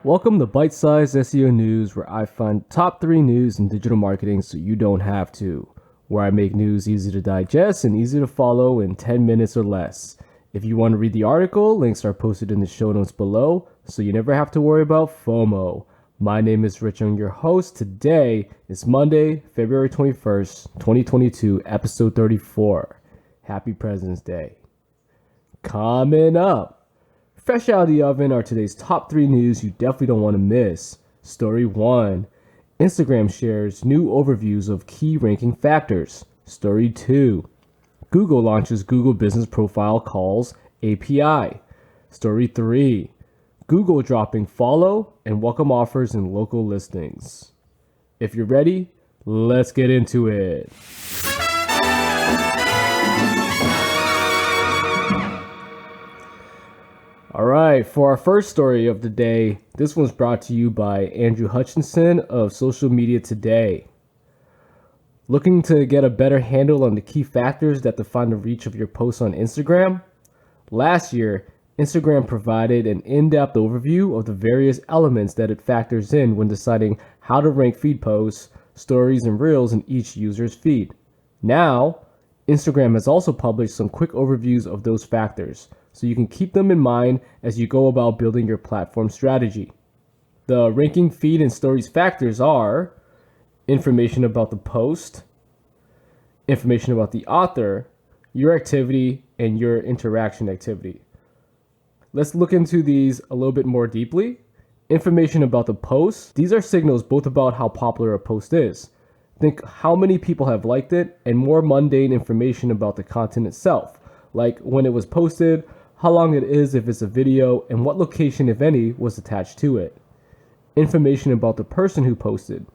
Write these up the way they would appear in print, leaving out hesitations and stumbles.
Welcome to Bite Size SEO News, where I find top 3 news in digital marketing so you don't have to. Where I make news easy to digest and easy to follow in 10 minutes or less. If you want to read the article, links are posted in the show notes below, so you never have to worry about FOMO. My name is Rich, I'm your host. Today is Monday, February 21st, 2022, episode 34. Happy President's Day. Coming up, fresh out of the oven are today's top 3 news you definitely don't want to miss. Story 1. Instagram shares new overviews of key ranking factors. Story 2. Google launches Google Business Profile Calls API. Story 3. Google dropping follow and welcome offers in local listings. If you're ready, let's get into it. Alright, for our first story of the day, this one's brought to you by Andrew Hutchinson of Social Media Today. Looking to get a better handle on the key factors that define the reach of your posts on Instagram? Last year, Instagram provided an in-depth overview of the various elements that it factors in when deciding how to rank feed posts, stories, and reels in each user's feed. Now, Instagram has also published some quick overviews of those factors, so you can keep them in mind as you go about building your platform strategy. The ranking feed and stories factors are information about the post, information about the author, your activity, and your interaction activity. Let's look into these a little bit more deeply. Information about the post. These are signals both about how popular a post is. Think how many people have liked it, and more mundane information about the content itself, like when it was posted, how long it is if it's a video, and what location, if any, was attached to it. Information about the person who posted.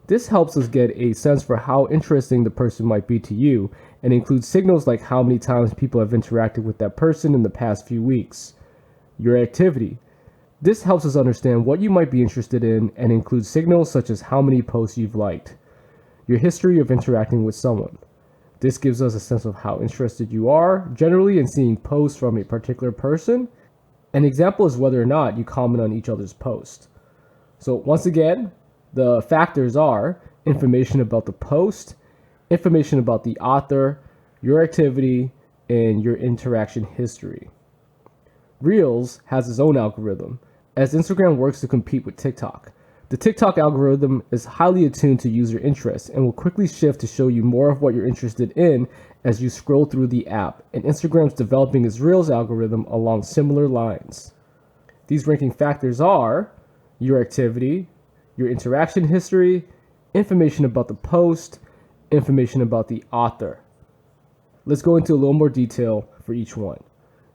This helps us get a sense for how interesting the person might be to you, and includes signals like how many times people have interacted with that person in the past few weeks. Your activity. This helps us understand what you might be interested in, and includes signals such as how many posts you've liked. Your history of interacting with someone. This gives us a sense of how interested you are generally in seeing posts from a particular person. An example is whether or not you comment on each other's post. So once again, the factors are information about the post, information about the author, your activity, and your interaction history. Reels has its own algorithm, as Instagram works to compete with TikTok. The TikTok algorithm is highly attuned to user interests and will quickly shift to show you more of what you're interested in as you scroll through the app, and Instagram's developing its Reels algorithm along similar lines. These ranking factors are your activity, your interaction history, information about the post, information about the author. Let's go into a little more detail for each one.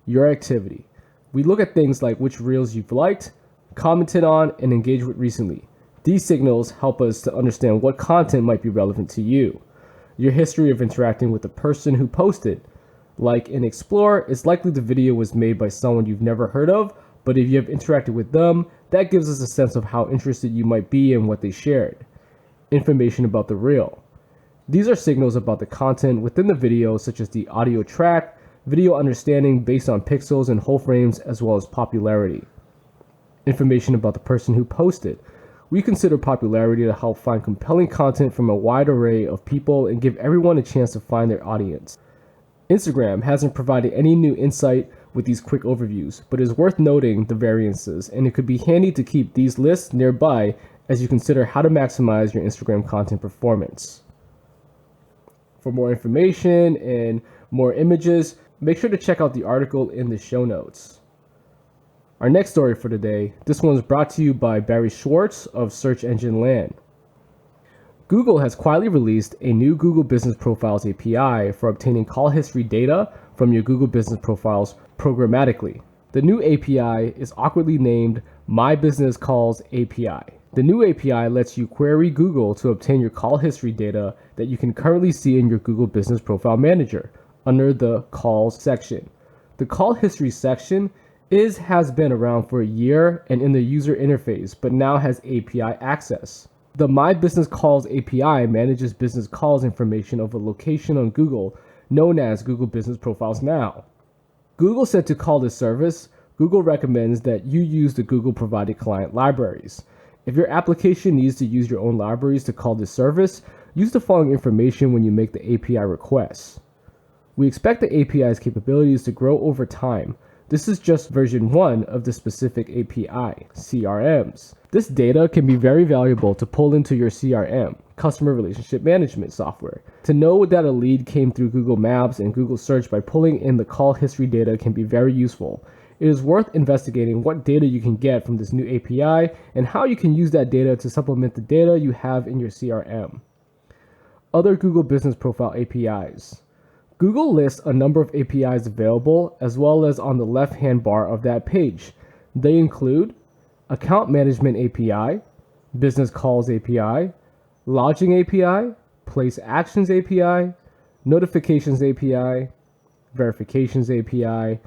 Your activity. We look at things like which reels you've liked, commented on, and engaged with recently. These signals help us to understand what content might be relevant to you. Your history of interacting with the person who posted. Like in Explore, it's likely the video was made by someone you've never heard of, but if you have interacted with them, that gives us a sense of how interested you might be in what they shared. Information about the reel. These are signals about the content within the video, such as the audio track, video understanding based on pixels and whole frames, as well as popularity. Information about the person who posted. We consider popularity to help find compelling content from a wide array of people and give everyone a chance to find their audience. Instagram hasn't provided any new insight with these quick overviews, but it is worth noting the variances, and it could be handy to keep these lists nearby as you consider how to maximize your Instagram content performance. For more information and more images, make sure to check out the article in the show notes. Our next story for today, this one's brought to you by Barry Schwartz of Search Engine Land. Google has quietly released a new Google Business Profiles API for obtaining call history data from your Google Business Profiles programmatically. The new API is awkwardly named My Business Calls API. The new API lets you query Google to obtain your call history data that you can currently see in your Google Business Profile Manager under the Calls section. The call history section has been around for a year and in the user interface, but now has API access. The My Business Calls API manages business calls information of a location on Google known as Google Business Profiles now. Google said to call this service, Google recommends that you use the Google provided client libraries. If your application needs to use your own libraries to call this service, use the following information when you make the API requests. We expect the API's capabilities to grow over time. This is just version 1 of the specific API, CRMs. This data can be very valuable to pull into your CRM, Customer Relationship Management software. To know that a lead came through Google Maps and Google Search by pulling in the call history data can be very useful. It is worth investigating what data you can get from this new API and how you can use that data to supplement the data you have in your CRM. Other Google Business Profile APIs. Google lists a number of APIs available as well as on the left-hand bar of that page. They include Account Management API, Business Calls API, Lodging API, Place Actions API, Notifications API, Verifications API,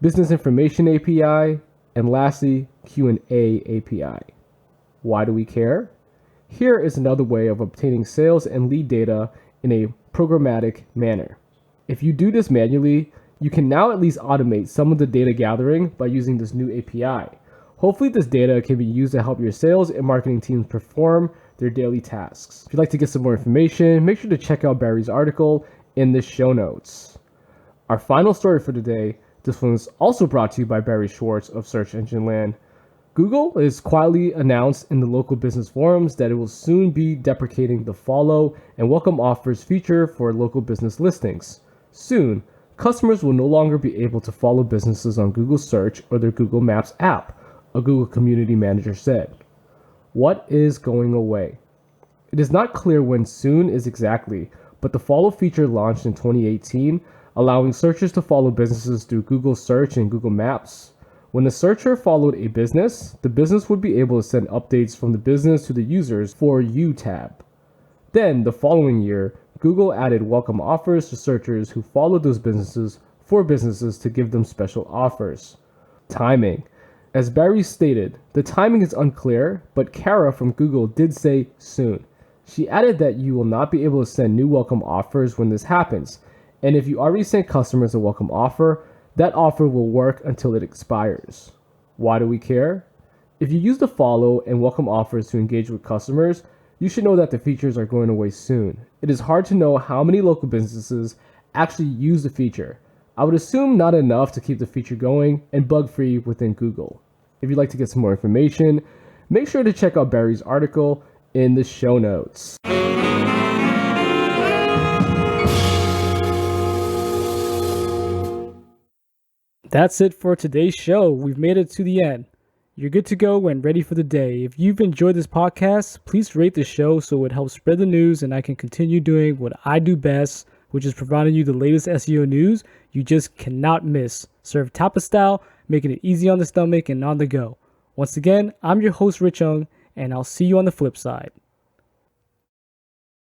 Business Information API, and lastly, Q&A API. Why do we care? Here is another way of obtaining sales and lead data in a programmatic manner. If you do this manually, you can now at least automate some of the data gathering by using this new API. Hopefully this data can be used to help your sales and marketing teams perform their daily tasks. If you'd like to get some more information, make sure to check out Barry's article in the show notes. Our final story for today, this one is also brought to you by Barry Schwartz of Search Engine Land. Google is quietly announced in the local business forums that it will soon be deprecating the follow and welcome offers feature for local business listings. Soon, customers will no longer be able to follow businesses on Google Search or their Google Maps app, a Google Community Manager said. What is going away? It is not clear when soon is exactly, but the follow feature launched in 2018, allowing searchers to follow businesses through Google Search and Google Maps. When a searcher followed a business, the business would be able to send updates from the business to the user's For You tab. Then, the following year, Google added welcome offers to searchers who followed those businesses for businesses to give them special offers. Timing. As Barry stated, the timing is unclear, but Kara from Google did say soon. She added that you will not be able to send new welcome offers when this happens, and if you already sent customers a welcome offer, that offer will work until it expires. Why do we care? If you use the follow and welcome offers to engage with customers, you should know that the features are going away soon. It is hard to know how many local businesses actually use the feature. I would assume not enough to keep the feature going and bug-free within Google. If you'd like to get some more information, make sure to check out Barry's article in the show notes. That's it for today's show. We've made it to the end. You're good to go and ready for the day. If you've enjoyed this podcast, please rate the show so it helps spread the news and I can continue doing what I do best, which is providing you the latest SEO news you just cannot miss. Served tapa style, making it easy on the stomach and on the go. Once again, I'm your host, Rich Ung, and I'll see you on the flip side.